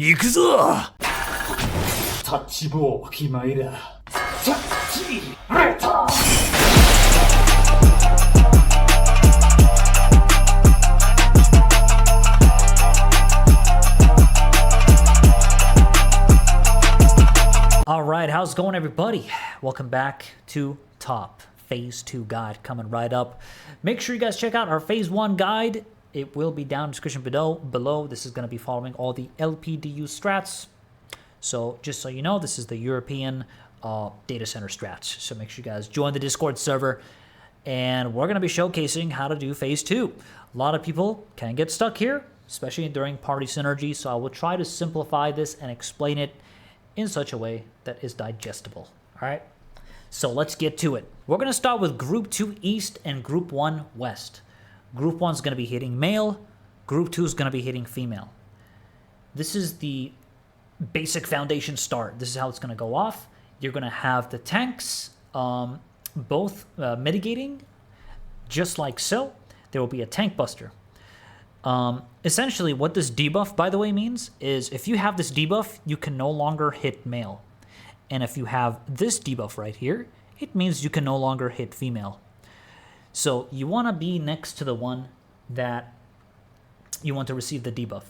行くぞ。タッチボー決まりだ。タッチレター。Alright, how's it going, everybody? Welcome back to Top Phase 2 guide coming right up. Make sure you guys check out our Phase 1 guide. It will be down in the description below. This is going to be following all the LPDU strats. So just so you know, this is the European data center strats. So make sure you guys join the Discord server. And we're going to be showcasing how to do Phase 2. A lot of people can get stuck here, especially during party synergy. So I will try to simplify this and explain it in such a way that is digestible. All right, so let's get to it. We're going to start with Group 2 East and Group 1 West. Group 1 is going to be hitting male. Group 2 is going to be hitting female. This is the basic foundation start. This is how it's going to go off. You're going to have the tanks both mitigating, just like so. There will be a tank buster. Essentially, what this debuff, by the way, means is if you have this debuff, you can no longer hit male. And if you have this debuff right here, it means you can no longer hit female. So you want to be next to the one that you want to receive the debuff.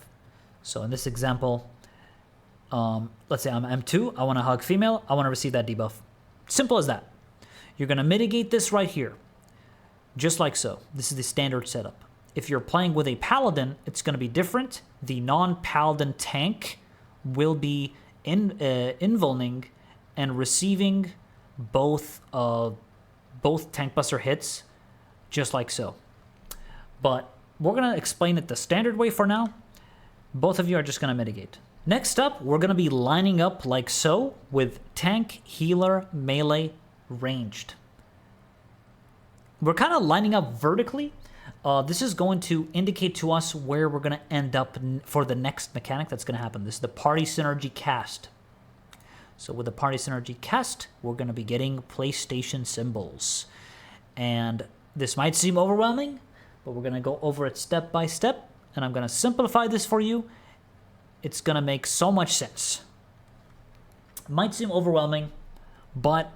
So in this example, let's say I'm M2, I want to hug female, I want to receive that debuff. Simple as that. You're going to mitigate this right here, just like so. This is the standard setup. If you're playing with a paladin, it's going to be different. The non-paladin tank will be invulning and receiving both tank buster hits, just like so. But we're going to explain it the standard way for now. Both of you are just going to mitigate. Next up, we're going to be lining up like so with tank, healer, melee, ranged. We're kind of lining up vertically. This is going to indicate to us where we're going to end up for the next mechanic that's going to happen. This is the party synergy cast. So with the party synergy cast, we're going to be getting PlayStation symbols. And this might seem overwhelming, but we're going to go over it step by step. And I'm going to simplify this for you. It's going to make so much sense. It might seem overwhelming, but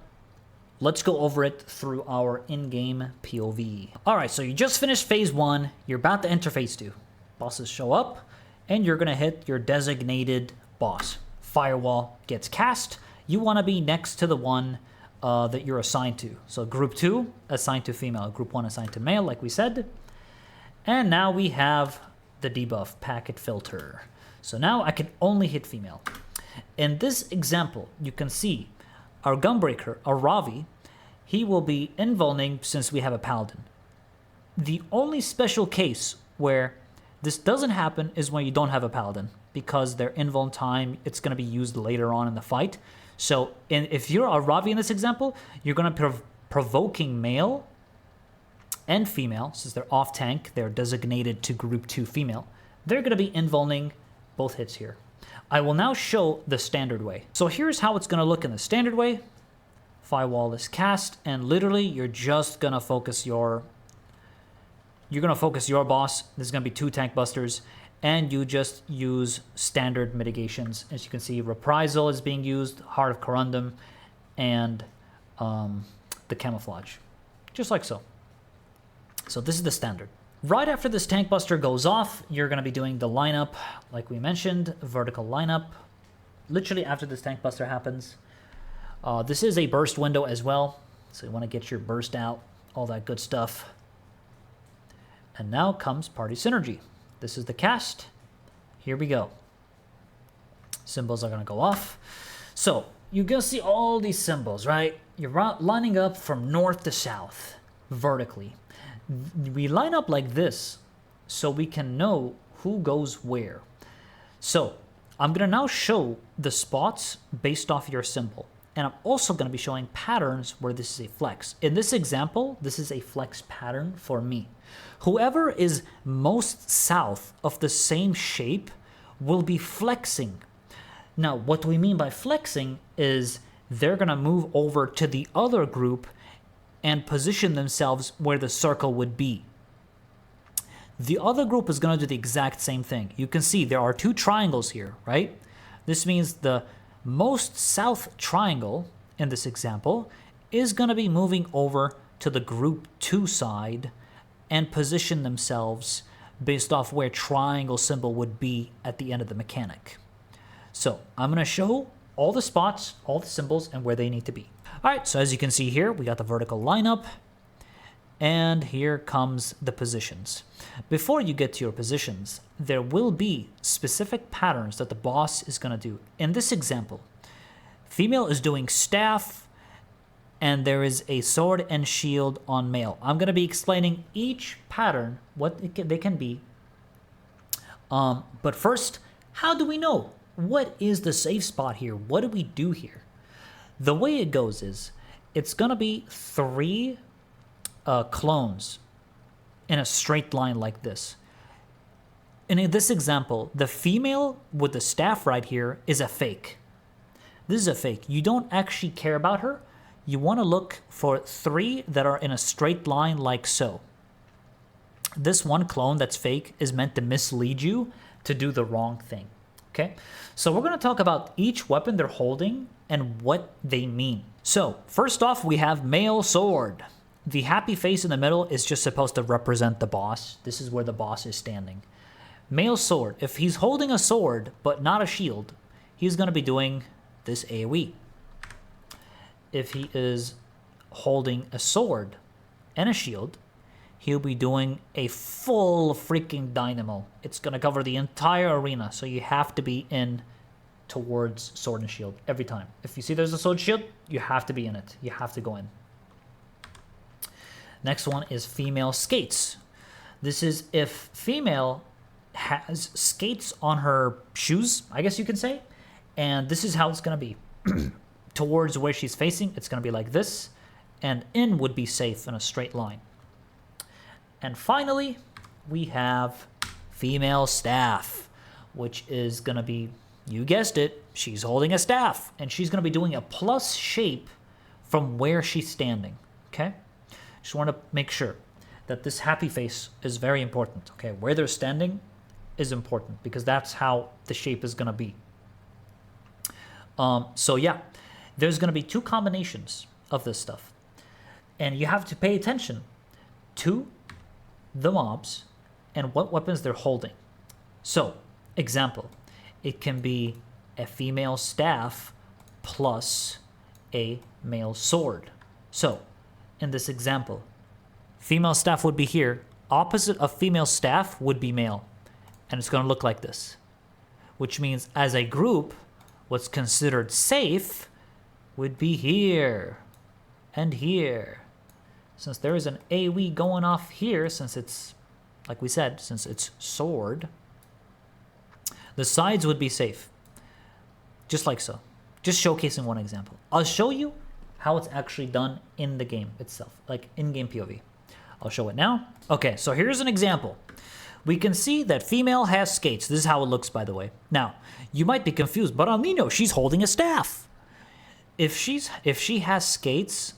let's go over it through our in-game POV. All right, so you just finished Phase 1. You're about to enter Phase 2. Bosses show up, and you're going to hit your designated boss. Firewall gets cast. You want to be next to the one that you're assigned to. So Group 2, assigned to female. Group 1, assigned to male, like we said. And now we have the debuff, packet filter. So now I can only hit female. In this example, you can see our Gunbreaker, our Ravi, he will be invulning since we have a paladin. The only special case where this doesn't happen is when you don't have a paladin, because their invuln time, it's going to be used later on in the fight. So if you're a Ravi in this example, you're going to be provoking male and female. Since they're off tank, they're designated to Group 2 female. They're going to be invulning both hits here. I will now show the standard way. So here's how it's going to look in the standard way. Firewall is cast, and literally you're just going to focus your boss. There's going to be 2 tank busters, and you just use standard mitigations. As you can see, Reprisal is being used, Heart of Corundum, and the Camouflage. Just like so. So this is the standard. Right after this tank buster goes off, you're going to be doing the lineup, like we mentioned, vertical lineup. Literally after this tank buster happens. This is a burst window as well, so you want to get your burst out, all that good stuff. And now comes party synergy. This is the cast. Here we go. Symbols are going to go off. So you're going to see all these symbols, right? You're lining up from north to south, vertically. We line up like this so we can know who goes where. So I'm going to now show the spots based off your symbol. And I'm also going to be showing patterns where this is a flex. In this example, this is a flex pattern for me. Whoever is most south of the same shape will be flexing. Now, what we mean by flexing is they're going to move over to the other group and position themselves where the circle would be. The other group is going to do the exact same thing. You can see there are 2 triangles here, right? This means the most south triangle in this example is going to be moving over to the group 2 side and position themselves based off where triangle symbol would be at the end of the mechanic. So I'm going to show all the spots, all the symbols, and where they need to be. All right, so as you can see here, we got the vertical lineup, and here comes the positions. Before you get to your positions, there will be specific patterns that the boss is going to do. In this example, female is doing staff, and there is a sword and shield on male. I'm going to be explaining each pattern, what they can be. But first, how do we know? What is the safe spot here? What do we do here? The way it goes is, it's going to be 3 clones in a straight line like this. And in this example, the female with the staff right here is a fake. This is a fake. You don't actually care about her. You want to look for 3 that are in a straight line like so. This one clone that's fake is meant to mislead you to do the wrong thing. Okay, so we're going to talk about each weapon they're holding and what they mean. So first off, we have male sword. The happy face in the middle is just supposed to represent the boss. This is where the boss is standing. Male sword, if he's holding a sword but not a shield, he's going to be doing this AoE. If he is holding a sword and a shield, he'll be doing a full freaking dynamo. It's going to cover the entire arena, so you have to be in towards sword and shield every time. If you see there's a sword shield, you have to be in it. You have to go in. Next one is female skates. This is if female has skates on her shoes, I guess you can say, and this is how it's going to be. Towards where she's facing, it's going to be like this, and in would be safe in a straight line. And finally, we have female staff, which is going to be, you guessed it, she's holding a staff, and she's going to be doing a plus shape from where she's standing, okay? Just want to make sure that this happy face is very important, okay? Where they're standing is important because that's how the shape is going to be. So yeah, there's going to be 2 combinations of this stuff, and you have to pay attention to the mobs and what weapons they're holding. So, example, it can be a female staff plus a male sword. So, in this example, female staff would be here. Opposite of female staff would be male. And it's going to look like this. Which means as a group, what's considered safe would be here and here. Since there is an AoE going off here, since it's, like we said, since it's sword, the sides would be safe. Just like so. Just showcasing one example. I'll show you how it's actually done in the game itself, like in-game POV. I'll show it now. Okay, so here's an example. We can see that female has skates. This is how it looks, by the way. Now, you might be confused, but Alninio, she's holding a staff. If she has skates,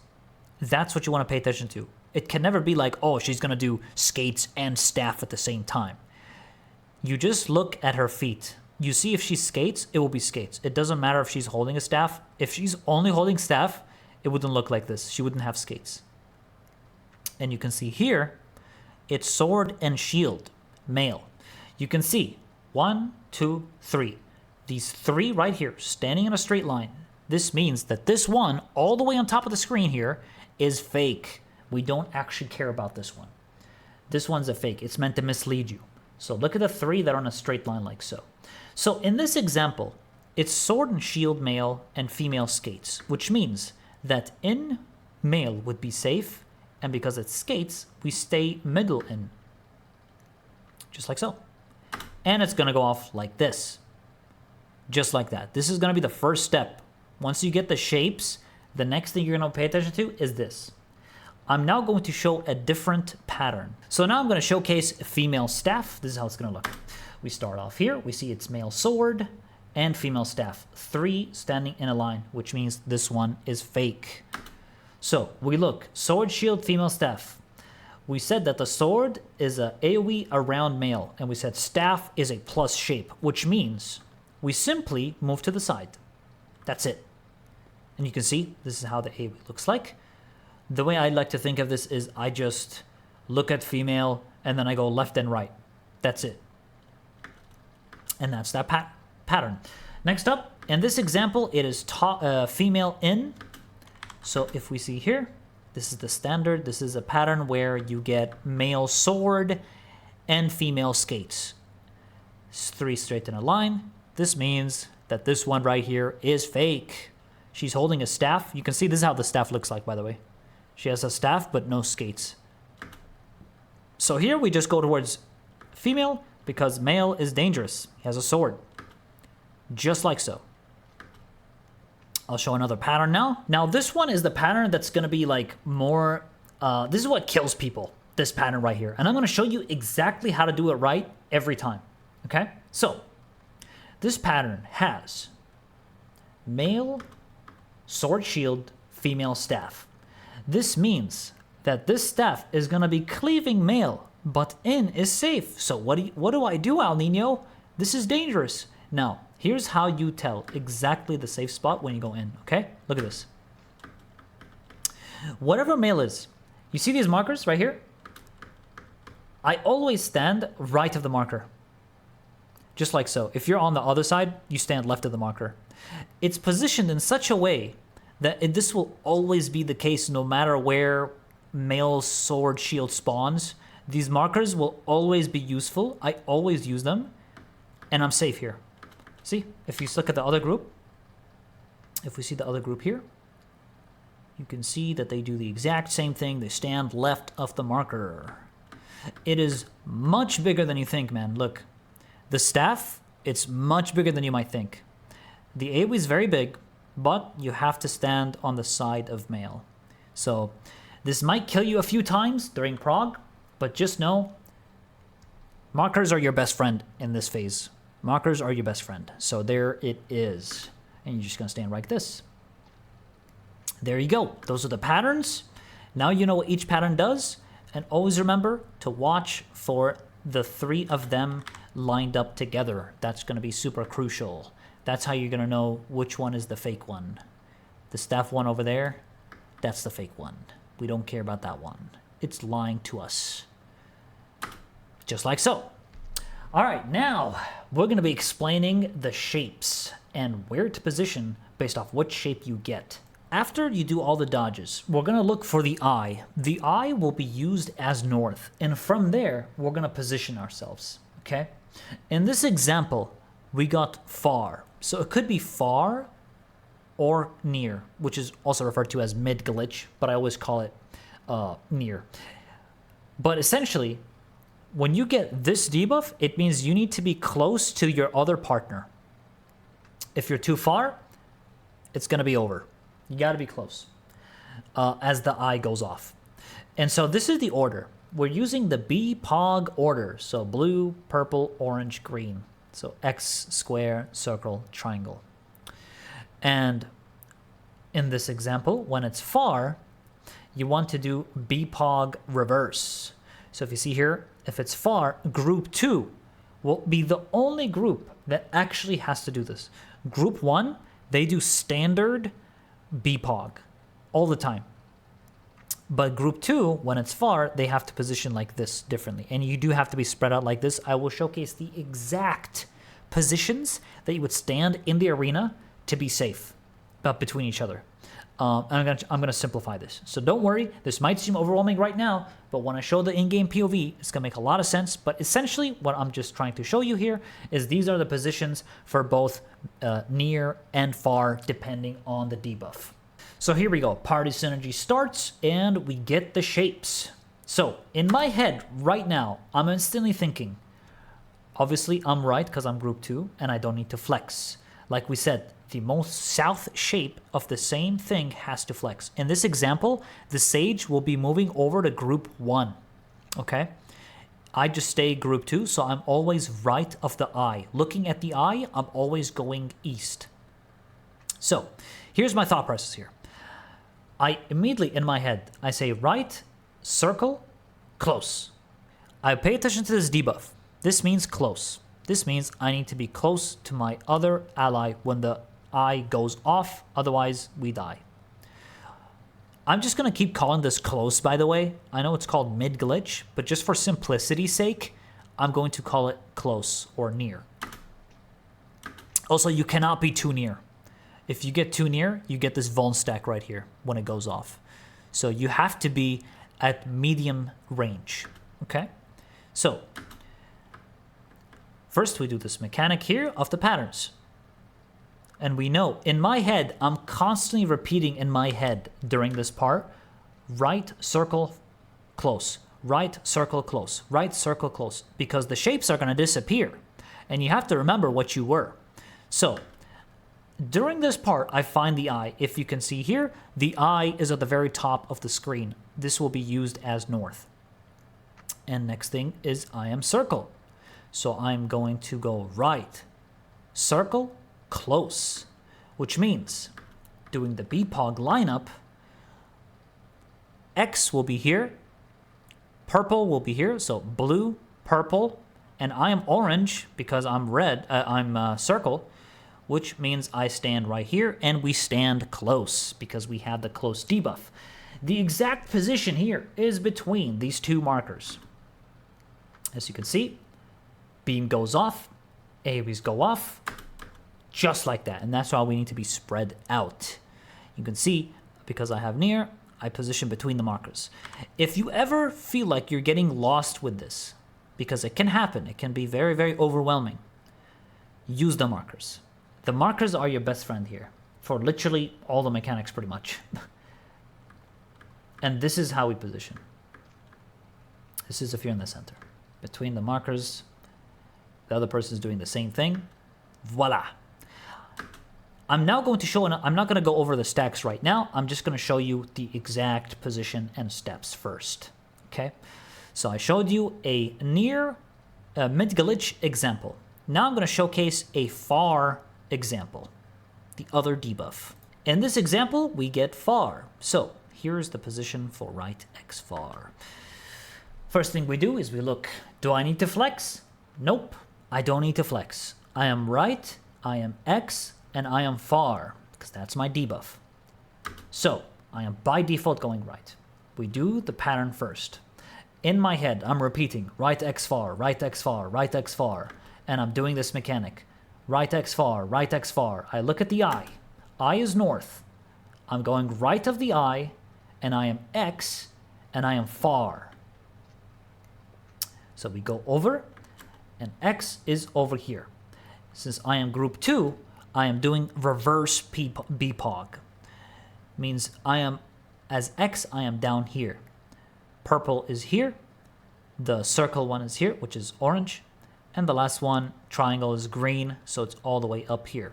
that's what you want to pay attention to. It can never be like, oh, she's going to do skates and staff at the same time. You just look at her feet. You see if she skates, it will be skates. It doesn't matter if she's holding a staff. If she's only holding staff, it wouldn't look like this. She wouldn't have skates. And you can see here, it's sword and shield, male. You can see 1, 2, 3. These 3 right here, standing in a straight line. This means that this one, all the way on top of the screen here, is fake. We don't actually care about this one. This one's a fake. It's meant to mislead you. So look at the 3 that are on a straight line like so. So in this example, it's sword and shield male and female skates, which means that in male would be safe, and because it's skates, we stay middle in. Just like so. And it's going to go off like this. Just like that. This is going to be the first step. Once you get the shapes, the next thing you're going to pay attention to is this. I'm now going to show a different pattern. So now I'm going to showcase female staff. This is how it's going to look. We start off here. We see it's male sword and female staff. 3 standing in a line, which means this one is fake. So we look. Sword, shield, female staff. we said that the sword is a AoE around male, and we said staff is a plus shape, which means we simply move to the side. That's it. And you can see this is how the AoE looks like. The way I like to think of this is I just look at female and then I go left and right. That's it. And that's that pattern. Next up, in this example, it is female in. So if we see here, this is the standard. This is a pattern where you get male sword and female skates. It's 3 straight in a line. This means that this one right here is fake. She's holding a staff. You can see this is how the staff looks like, by the way. She has a staff, but no skates. So here we just go towards female because male is dangerous. He has a sword. Just like so. I'll show another pattern now. Now this one is the pattern that's going to be like more... this is what kills people, this pattern right here. And I'm going to show you exactly how to do it right every time. Okay? So, this pattern has male sword shield, female staff. This means that this staff is going to be cleaving male, but in is safe. So what do I do, Alninio? This is dangerous. Now, here's how you tell exactly the safe spot when you go in, okay? Look at this. Whatever male is, you see these markers right here? I always stand right of the marker. Just like so. If you're on the other side, you stand left of the marker. It's positioned in such a way that this will always be the case no matter where male sword shield spawns. These markers will always be useful. I always use them. And I'm safe here. See, if you look at the other group, if we see the other group here, you can see that they do the exact same thing. They stand left of the marker. It is much bigger than you think, man. Look, the staff, it's much bigger than you might think. The AoE is very big, but you have to stand on the side of male. So this might kill you a few times during prog, but just know markers are your best friend in this phase. Markers are your best friend. So there it is. And you're just going to stand like this. There you go. Those are the patterns. Now you know what each pattern does. And always remember to watch for the 3 of them lined up together. That's going to be super crucial. That's how you're going to know which one is the fake one. The staff one over there, that's the fake one. We don't care about that one. It's lying to us. Just like so. All right, now we're going to be explaining the shapes and where to position based off what shape you get. After you do all the dodges, we're going to look for the eye. The eye will be used as north, and from there, we're going to position ourselves, okay? In this example, we got far. So it could be far or near, which is also referred to as mid glitch, but I always call it near. But essentially, when you get this debuff, it means you need to be close to your other partner. If you're too far, it's going to be over. You got to be close as the eye goes off. And so this is the order. We're using the BPOG order. So blue, purple, orange, green. So X, square, circle, triangle. And in this example, when it's far, you want to do BPOG reverse. So if you see here, if it's far, group 2 will be the only group that actually has to do this. Group 1, they do standard BPOG all the time. But group 2, when it's far, they have to position like this differently. And you do have to be spread out like this. I will showcase the exact positions that you would stand in the arena to be safe between each other. And I'm gonna simplify this. So don't worry, this might seem overwhelming right now, but when I show the in-game POV, it's gonna make a lot of sense. But essentially, what I'm just trying to show you here is these are the positions for both near and far, depending on the debuff. So here we go. Party synergy starts, and we get the shapes. So in my head right now, I'm instantly thinking, obviously I'm right because I'm group 2, and I don't need to flex. Like we said, the most south shape of the same thing has to flex. In this example, the sage will be moving over to group 1, okay? I just stay group 2, so I'm always right of the eye. Looking at the eye, I'm always going east. So here's my thought process here. I immediately, in my head, I say right, circle, close. I pay attention to this debuff. This means close. This means I need to be close to my other ally when the eye goes off, otherwise we die. I'm just going to keep calling this close, by the way. I know it's called mid glitch, but just for simplicity's sake, I'm going to call it close or near. Also, you cannot be too near. If you get too near, you get this vuln stack right here when it goes off. So you have to be at medium range, okay? So, first we do this mechanic here of the patterns. And we know, in my head, I'm constantly repeating in my head during this part, right circle close, right circle close, right circle close, because the shapes are going to disappear. And you have to remember what you were. So, during this part, I find the eye. If you can see here, the eye is at the very top of the screen. This will be used as north. And next thing is I am circle. So I'm going to go right, circle, close, which means doing the BPOG lineup, X will be here, purple will be here, so blue, purple, and I am orange because I'm red, I'm circle, which means I stand right here, and we stand close because we have the close debuff. The exact position here is between these two markers. As you can see, beam goes off, AoEs go off, just like that, and that's why we need to be spread out. You can see, because I have near, I position between the markers. If you ever feel like you're getting lost with this, because it can happen, it can be very, very overwhelming, use the markers. The markers are your best friend here for literally all the mechanics pretty much. And this is how we position. This is if you're in the center. Between the markers, the other person is doing the same thing. Voila. I'm now going to show, I'm not going to go over the stacks right now. I'm just going to show you the exact position and steps first. Okay. So I showed you a near mid glitch example. Now I'm going to showcase a far example, the other debuff. In this example, we get far. So here's the position for right X far. First thing we do is we look, do I need to flex? Nope, I don't need to flex. I am right, I am X, and I am far, because that's my debuff. So I am by default going right. We do the pattern first. In my head, I'm repeating right X far, right X far, right X far, and I'm doing this mechanic. Right X far, right X far. I look at the eye. Eye is north. I'm going right of the eye, and I am X, and I am far. So we go over, and X is over here. Since I am group 2, I am doing reverse BPOG. Means I am, as X, I am down here. Purple is here. The circle one is here, which is orange. And the last one, triangle, is green, so it's all the way up here.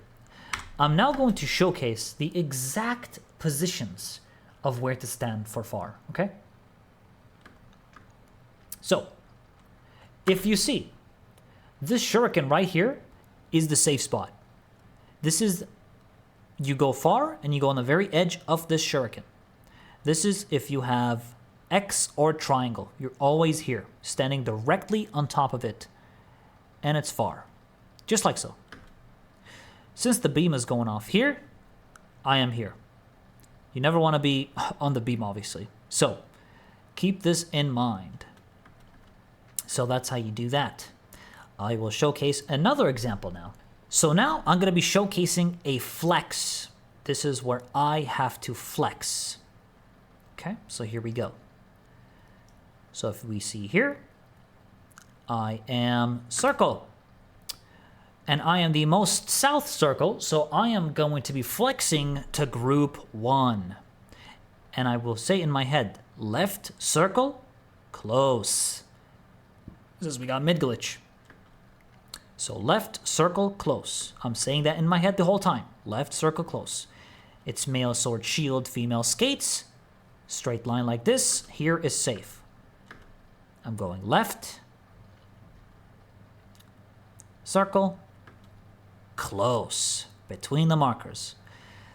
I'm now going to showcase the exact positions of where to stand for far, okay? So, if you see, this shuriken right here is the safe spot. This is, you go far and you go on the very edge of this shuriken. This is if you have X or triangle. You're always here, standing directly on top of it. And it's far, just like so. Since the beam is going off here, I am here. You never want to be on the beam, obviously. So keep this in mind. So that's how you do that. I will showcase another example now. So now I'm going to be showcasing a flex. This is where I have to flex. Okay, so here we go. So if we see here, I am circle. And I am the most south circle, so I am going to be flexing to group 1. And I will say in my head, left circle, close. This is, we got mid glitch. So left circle, close. I'm saying that in my head the whole time. Left circle, close. It's male sword shield, female skates. Straight line like this. Here is safe. I'm going left. Circle. Close. Between the markers.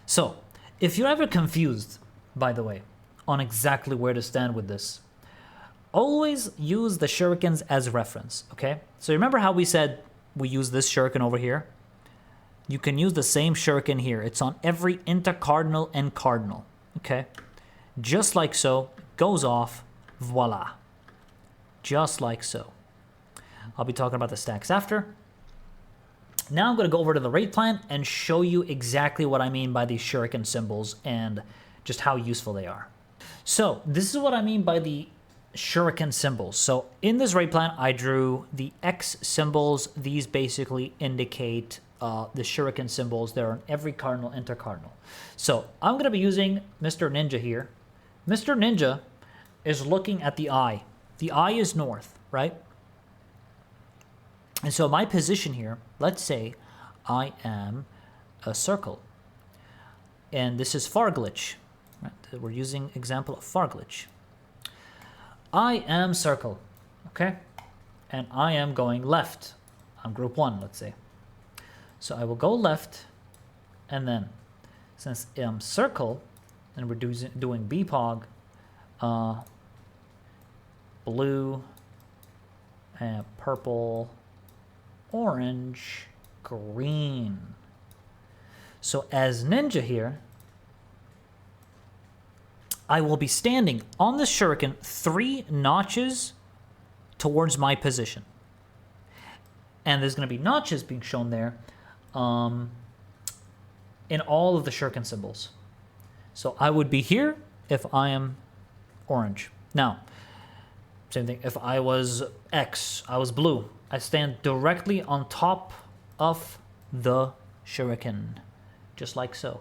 So, if you're ever confused, by the way, on exactly where to stand with this, always use the shurikens as reference, okay? So remember how we said we use this shuriken over here? You can use the same shuriken here. It's on every intercardinal and cardinal, okay? Just like so, goes off, voila. Just like so. I'll be talking about the stacks after. Now I'm going to go over to the raid plan and show you exactly what I mean by these shuriken symbols and just how useful they are. So this is what I mean by the shuriken symbols. So in this raid plan, I drew the X symbols. These basically indicate the shuriken symbols. They're on every cardinal, intercardinal. So I'm going to be using Mr. Ninja here. Mr. Ninja is looking at the eye. The eye is north, right? And so my position here, let's say I am a circle. And this is far glitch. Right? We're using example of far glitch. I am circle, okay? And I am going left. I'm group 1, let's say. So I will go left, and then since I'm circle, and we're doing BPOG, blue, and purple, orange, green. So as Ninja here, I will be standing on the shuriken 3 notches towards my position. And there's going to be notches being shown there in all of the shuriken symbols. So I would be here if I am orange. Now, same thing, if I was X, I was blue, I stand directly on top of the shuriken, just like so.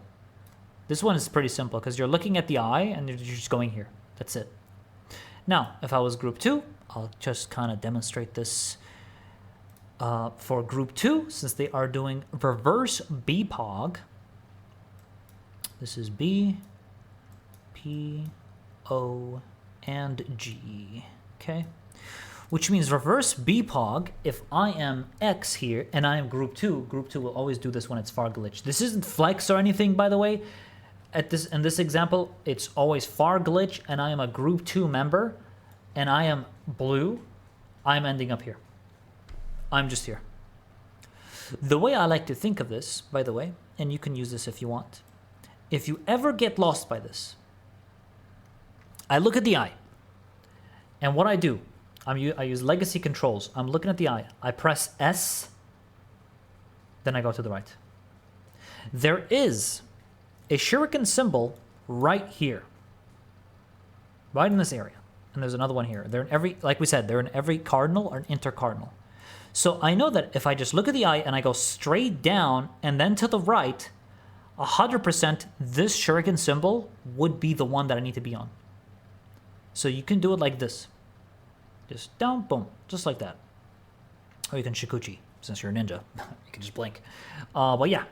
This one is pretty simple because you're looking at the eye and you're just going here. That's it. Now, if I was group 2, I'll just kind of demonstrate this for group 2, since they are doing reverse BPOG. This is B, P, O, and G, okay? Which means reverse BPOG, if I am X here and I am group 2 will always do this when it's far glitch. This isn't flex or anything, by the way. In this example, it's always far glitch and I am a group 2 member and I am blue, I'm ending up here. I'm just here. The way I like to think of this, by the way, and you can use this if you want, if you ever get lost by this, I look at the eye, and what I do, I use legacy controls. I'm looking at the eye. I press S, then I go to the right. There is a shuriken symbol right here, right in this area, and there's another one here. They're in every, like we said, they're in every cardinal or intercardinal. So I know that if I just look at the eye and I go straight down and then to the right, 100% this shuriken symbol would be the one that I need to be on. So you can do it like this. Just down, boom, just like that. Or you can shikuchi, since you're a ninja. You can just blink. But yeah,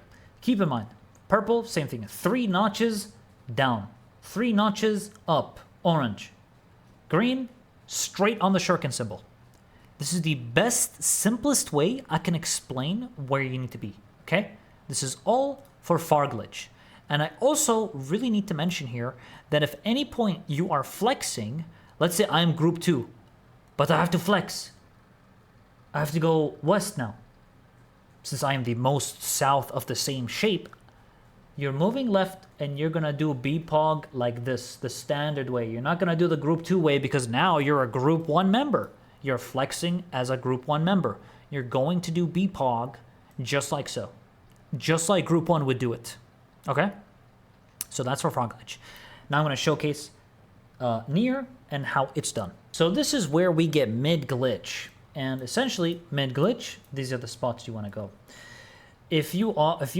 keep in mind, purple, same thing. 3 notches down, 3 notches up, orange. Green, straight on the shuriken symbol. This is the best, simplest way I can explain where you need to be, okay? This is all for far glitch. And I also really need to mention here that if any point you are flexing, let's say I'm group 2, but I have to flex. I have to go west now. Since I am the most south of the same shape, you're moving left and you're gonna do BPOG like this, the standard way. You're not gonna do the group 2 way because now you're a group 1 member. You're flexing as a group 1 member. You're going to do BPOG just like so. Just like group 1 would do it. Okay? So that's for far glitch. Now I'm going to showcase near and how it's done. So this is where we get mid glitch. And essentially, mid glitch, these are the spots you want to go. If you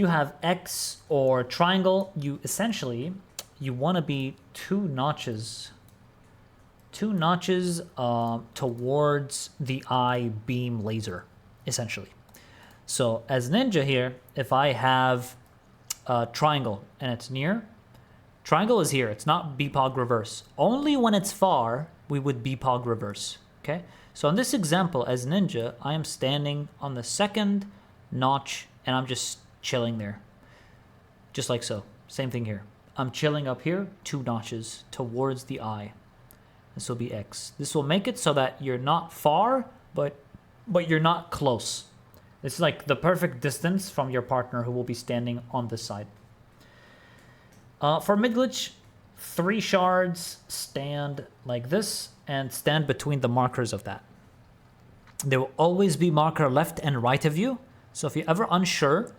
have X or triangle, you want to be 2 notches towards the eye beam laser, essentially. So as Ninja here, if I have a triangle and it's near, triangle is here. It's not BPOG reverse. Only when it's far, we would BPOG reverse, okay? So in this example, as Ninja, I am standing on the 2nd notch and I'm just chilling there. Just like so. Same thing here. I'm chilling up here, 2 notches towards the eye. This will be X. This will make it so that you're not far, but you're not close. It's like the perfect distance from your partner who will be standing on this side. For mid-glitch, 3 shards stand like this and stand between the markers of that. There will always be marker left and right of you. So if you're ever unsure,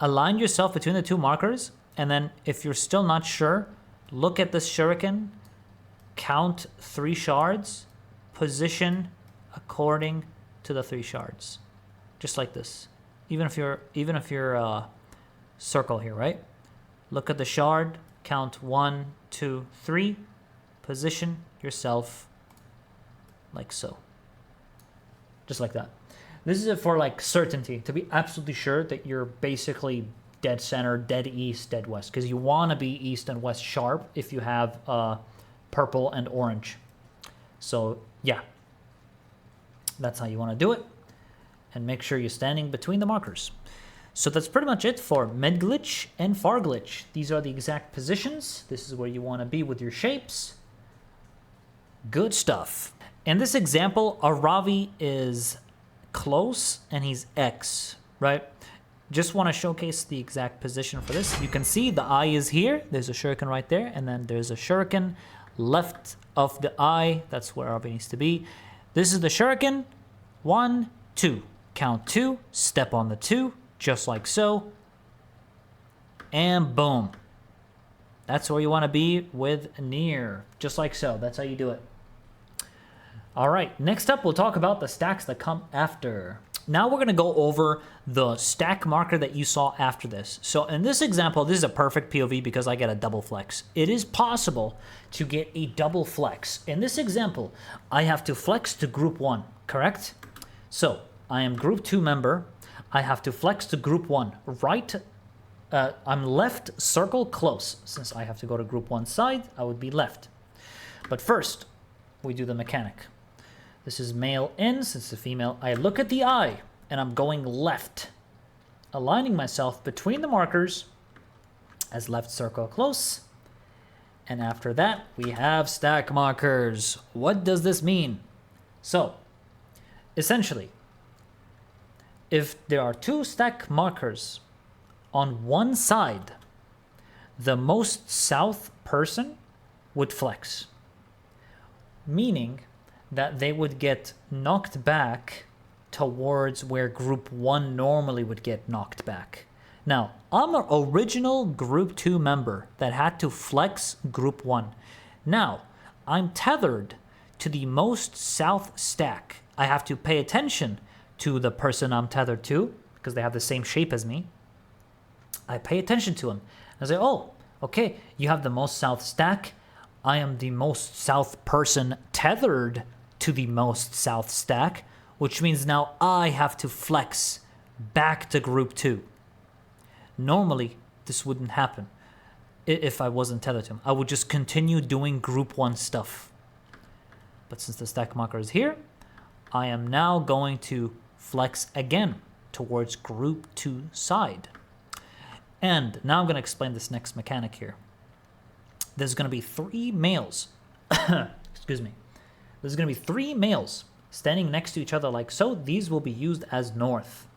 align yourself between the 2 markers. And then if you're still not sure, look at this shuriken, count 3 shards, position according to the 3 shards. Just like this. Even if you're circle here, right? Look at the shard, count 1, 2, 3, position yourself like so. Just like that. This is it for like certainty, to be absolutely sure that you're basically dead center, dead east, dead west, because you want to be east and west sharp if you have purple and orange. So yeah, that's how you want to do it, and make sure you're standing between the markers. So that's pretty much it for mid glitch and far glitch. These are the exact positions. This is where you want to be with your shapes. Good stuff. In this example, Aravi is close and he's X, right? Just want to showcase the exact position for this. You can see the eye is here. There's a shuriken right there. And then there's a shuriken left of the eye. That's where Aravi needs to be. This is the shuriken. 1, 2. Count 2. Step on the 2. Just like so. And boom. That's where you want to be with near. Just like so. That's how you do it. All right, next up, we'll talk about the stacks that come after. Now we're going to go over the stack marker that you saw after this. So in this example, this is a perfect POV because I get a double flex. It is possible to get a double flex. In this example, I have to flex to group 1, correct? So I am group 2 member. I have to flex to group 1. Right, I'm left circle close. Since I have to go to group 1 side, I would be left. But first, we do the mechanic. This is male in, since the female. I look at the eye, and I'm going left, aligning myself between the markers as left circle close. And after that, we have stack markers. What does this mean? So, essentially, if there are 2 stack markers on one side, the most south person would flex, meaning that they would get knocked back towards where group 1 normally would get knocked back. Now, I'm an original group 2 member that had to flex group 1. Now, I'm tethered to the most south stack. I have to pay attention to the person I'm tethered to because they have the same shape as me. I pay attention to him. I say, oh, okay, you have the most south stack. I am the most south person tethered to the most south stack, which means now I have to flex back to group 2. Normally, this wouldn't happen if I wasn't tethered to him. I would just continue doing group 1 stuff. But since the stack marker is here, I am now going to flex again towards group 2 side. And now I'm going to explain this next mechanic here. There's going to be 3 males. Excuse me. There's going to be 3 males standing next to each other like so. These will be used as north.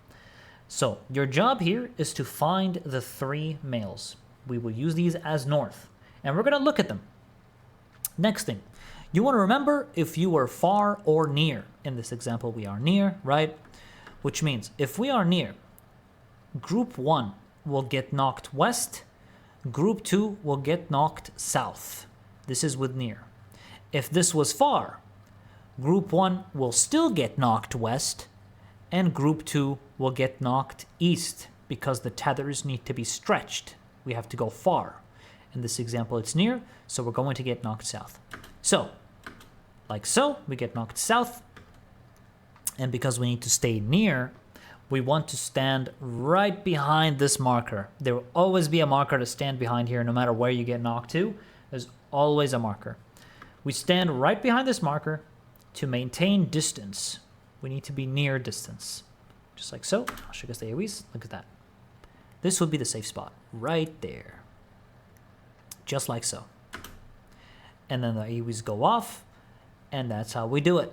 So your job here is to find the 3 males. We will use these as north. And we're going to look at them. Next thing. You want to remember if you were far or near. In this example, we are near, right? Which means if we are near, group 1 will get knocked west. Group 2 will get knocked south. This is with near. If this was far, group 1 will still get knocked west, and group 2 will get knocked east because the tethers need to be stretched. We have to go far. In this example, it's near, so we're going to get knocked south. So, like so, we get knocked south, and because we need to stay near, we want to stand right behind this marker. There will always be a marker to stand behind here, no matter where you get knocked to. There's always a marker. We stand right behind this marker to maintain distance. We need to be near distance. Just like so. I'll show you guys the AoEs. Look at that. This would be the safe spot. Right there. Just like so. And then the AoEs go off. And that's how we do it.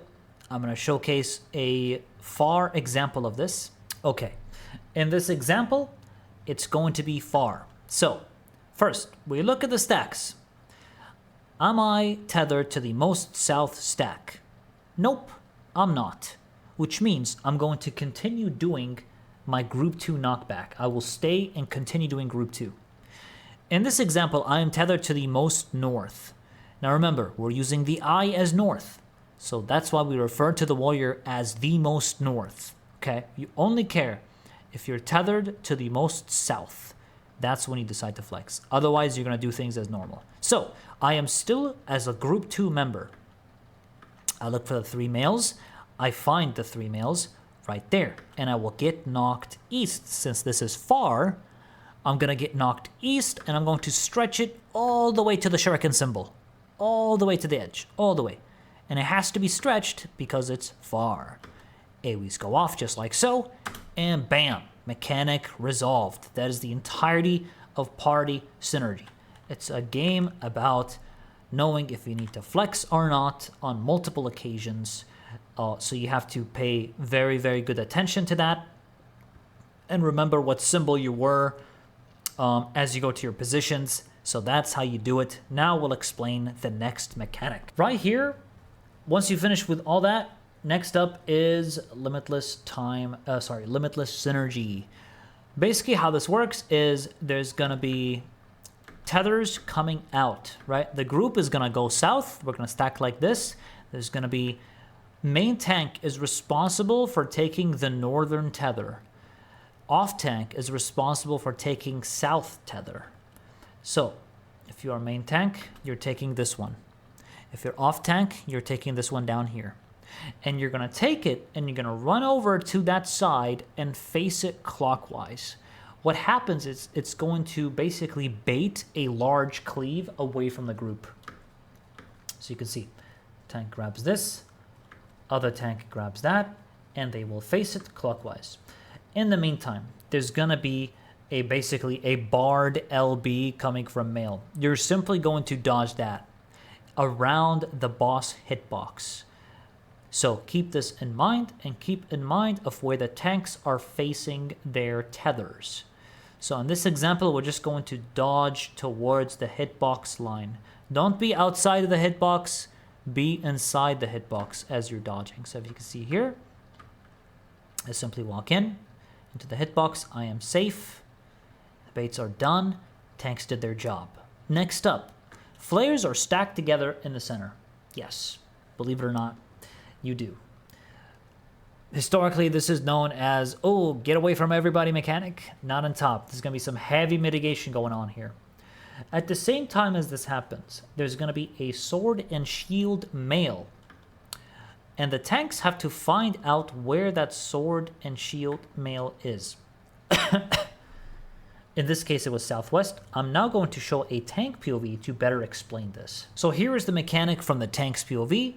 I'm going to showcase a far example of this. Okay, in this example, it's going to be far. So, first, we look at the stacks. Am I tethered to the most south stack? Nope, I'm not. Which means I'm going to continue doing my group 2 knockback. I will stay and continue doing group 2. In this example, I am tethered to the most north. Now remember, we're using the I as north. So that's why we refer to the warrior as the most north. Okay? You only care if you're tethered to the most south. That's when you decide to flex. Otherwise, you're going to do things as normal. So, I am still as a group 2 member. I look for the 3 males. I find the 3 males right there. And I will get knocked east. Since this is far, I'm going to get knocked east, and I'm going to stretch it all the way to the shuriken symbol. All the way to the edge. All the way. And it has to be stretched because it's far. AoEs go off just like so. And bam. Mechanic resolved. That is the entirety of party synergy. It's a game about knowing if you need to flex or not on multiple occasions. So you have to pay very, very good attention to that. And remember what symbol you were as you go to your positions. So that's how you do it. Now we'll explain the next mechanic. Right here, once you finish with all that, next up is Limitless Synergy. Basically how this works is there's going to be tethers coming out, right? The group is going to go south. We're going to stack like this. There's going to be main tank is responsible for taking the northern tether. Off tank is responsible for taking south tether. So if you are main tank, you're taking this one. If you're off tank, you're taking this one down here. And you're going to take it and you're going to run over to that side and face it clockwise. What happens is it's going to basically bait a large cleave away from the group. So you can see, tank grabs this, other tank grabs that, and they will face it clockwise. In the meantime, there's going to be basically a barred LB coming from male. You're simply going to dodge that around the boss hitbox. So keep this in mind, and keep in mind of where the tanks are facing their tethers. So in this example, we're just going to dodge towards the hitbox line. Don't be outside of the hitbox, be inside the hitbox as you're dodging. So if you can see here, I simply walk into the hitbox. I am safe. The baits are done. Tanks did their job. Next up, flares are stacked together in the center. Yes, believe it or not, you do. Historically, this is known as, oh, get away from everybody mechanic. Not on top. There's going to be some heavy mitigation going on here. At the same time as this happens, there's going to be a sword and shield male. And the tanks have to find out where that sword and shield male is. In this case, it was southwest. I'm now going to show a tank POV to better explain this. So here is the mechanic from the tank's POV.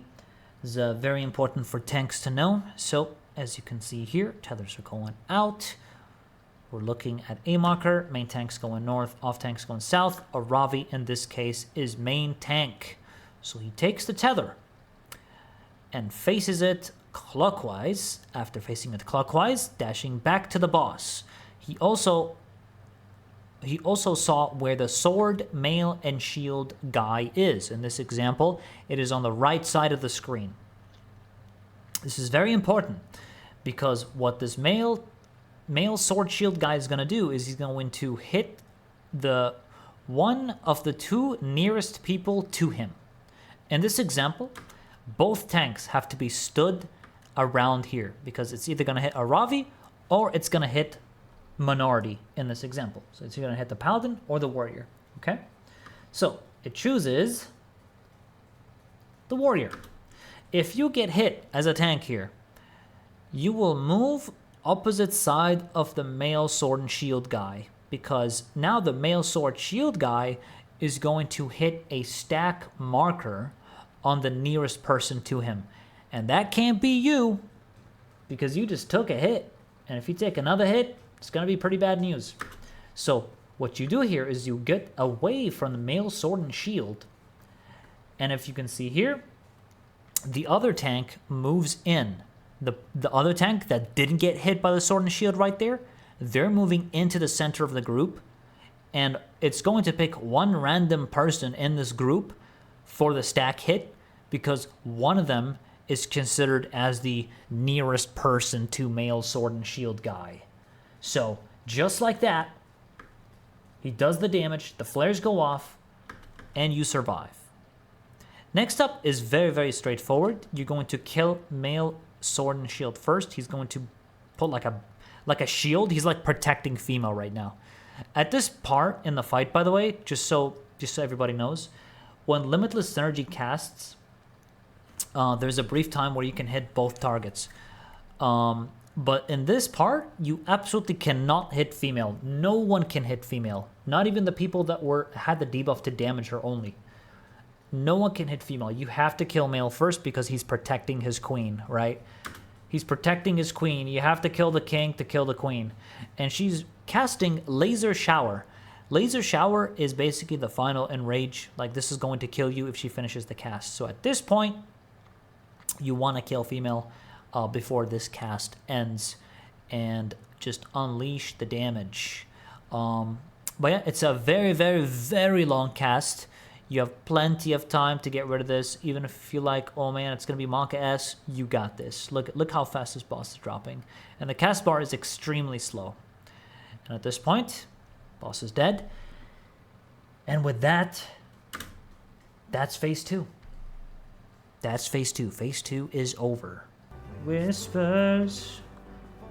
This is very important for tanks to know. So as you can see here, tethers are going out. We're looking at a marker. Main tank's going north, off tank's going south. A Ravi in this case is main tank. So he takes the tether and faces it clockwise. After facing it clockwise, dashing back to the boss. He also saw where the sword, mail, and shield guy is. In this example, it is on the right side of the screen. This is very important because what this male sword shield guy is going to do is he's going to hit the one of the 2 nearest people to him. In this example, both tanks have to be stood around here because it's either going to hit a Ravi or it's going to hit minority in this example. So it's either going to hit the paladin or the warrior. Okay? So it chooses the warrior. If you get hit as a tank here, you will move opposite side of the male sword and shield guy because now the male sword shield guy is going to hit a stack marker on the nearest person to him. And that can't be you because you just took a hit. And if you take another hit, it's going to be pretty bad news. So what you do here is you get away from the male sword and shield. And if you can see here, the other tank moves in. The other tank that didn't get hit by the sword and shield right there, they're moving into the center of the group, and it's going to pick one random person in this group for the stack hit, because one of them is considered as the nearest person to male sword and shield guy. So just like that, he does the damage, the flares go off, and you survive. Next up is very, very straightforward. You're going to kill male sword and shield first. He's going to put like a shield. He's like protecting female right now. At this part in the fight, by the way, just so everybody knows, when Limitless Synergy casts, there's a brief time where you can hit both targets. But in this part, you absolutely cannot hit female. No one can hit female. Not even the people that had the debuff to damage her only. No one can hit female. You have to kill male first because he's protecting his queen, right? He's protecting his queen. You have to kill the king to kill the queen. And she's casting Laser Shower. Laser Shower is basically the final enrage. Like, this is going to kill you if she finishes the cast. So at this point, you want to kill female before this cast ends and just unleash the damage. But yeah, it's a very, very, very long cast. You have plenty of time to get rid of this. Even if you feel like, oh man, it's going to be Monka S, you got this. Look how fast this boss is dropping. And the cast bar is extremely slow. And at this point, boss is dead. And with that, that's phase 2. That's phase 2. Phase 2 is over. Whispers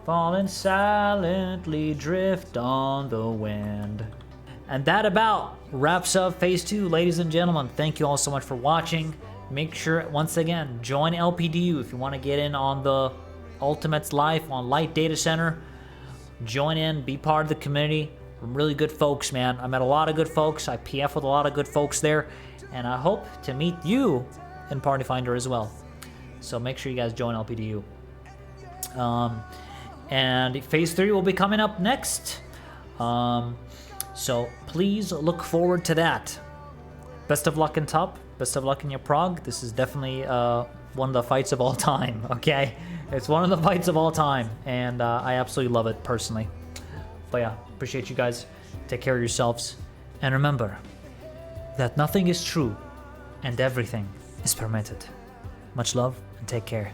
falling silently drift on the wind. And that about wraps up phase 2, ladies and gentlemen. Thank you all so much for watching. Make sure, once again, join LPDU if you want to get in on the Ultimate's life on Light Data Center. Join in, be part of the community. Really good folks, man. I met a lot of good folks. I PF with a lot of good folks there. And I hope to meet you in Party Finder as well. So make sure you guys join LPDU. And phase 3 will be coming up next. So please look forward to that. Best of luck in top. Best of luck in your prog. This is definitely one of the fights of all time, okay? It's one of the fights of all time, and I absolutely love it personally. But yeah, appreciate you guys. Take care of yourselves. And remember that nothing is true and everything is permitted. Much love and take care.